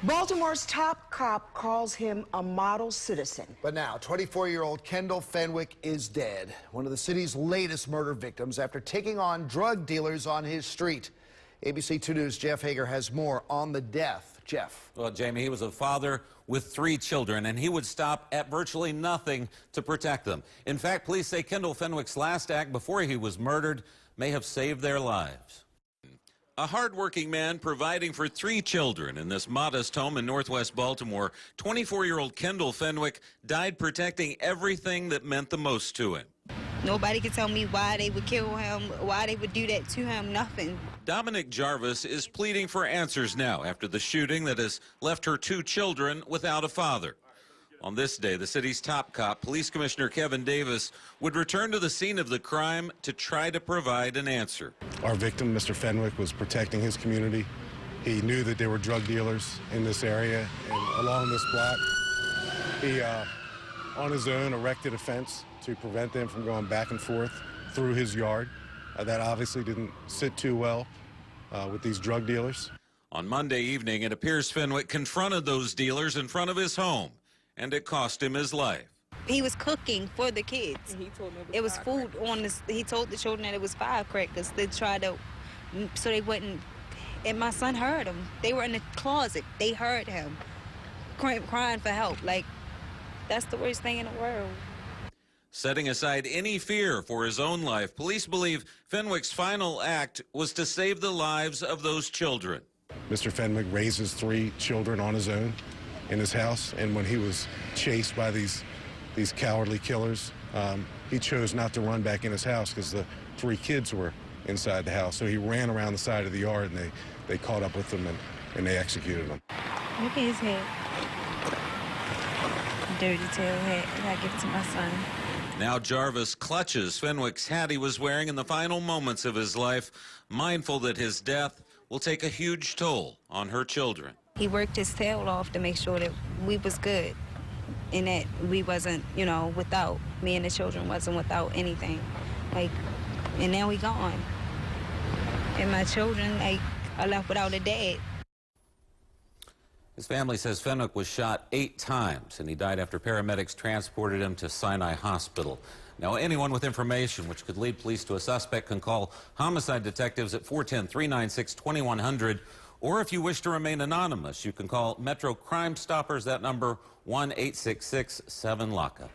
Baltimore's top cop calls him a model citizen. But now, 24-year-old Kendall Fenwick is dead, one of the city's latest murder victims after taking on drug dealers on his street. ABC 2 News' Jeff Hager has more on the death. Jeff. Well, Jamie, he was a father with 3 children, and he would stop at virtually nothing to protect them. In fact, police say Kendall Fenwick's last act before he was murdered may have saved their lives. A hardworking man providing for 3 children in this modest home in northwest Baltimore, 24-year-old Kendall Fenwick died protecting everything that meant the most to him. Nobody could tell me why they would kill him, why they would do that to him, nothing. Dominic Jarvis is pleading for answers now after the shooting that has left her 2 children without a father. On this day, the city's top cop, Police Commissioner Kevin Davis, would return to the scene of the crime to try to provide an answer. Our victim, Mr. Fenwick, was protecting his community. He knew that there were drug dealers in this area and along this block. He, on his own, erected a fence to prevent them from going back and forth through his yard. That obviously didn't sit too well with these drug dealers. On Monday evening, it appears Fenwick confronted those dealers in front of his home, and it cost him his life. He was cooking for the kids. He told them it was food on this. He told the children that it was firecrackers. They tried to, so they wouldn't. And my son heard him. They were in the closet. They heard him crying for help. Like, that's the worst thing in the world. Setting aside any fear for his own life, police believe Fenwick's final act was to save the lives of those children. Mr. Fenwick raises 3 children on his own in his house, and when he was chased by these cowardly killers, he chose not to run back in his house because the 3 kids were inside the house. So he ran around the side of the yard, and they caught up with him, and they executed him. Look at his head. Dirty tail head. I gotta give it to my son. Now Jarvis clutches Fenwick's hat he was wearing in the final moments of his life, mindful that his death will take a huge toll on her children. He worked his tail off to make sure that we was good and that we wasn't, you know, without, me and the children wasn't without anything. Like, and now we gone. And my children, like, are left without a dad. His family says Fenwick was shot 8 times, and he died after paramedics transported him to Sinai Hospital. Now, anyone with information which could lead police to a suspect can call homicide detectives at 410-396-2100. Or if you wish to remain anonymous, you can call Metro Crime Stoppers. That number, 1-866-7-LOCKUP.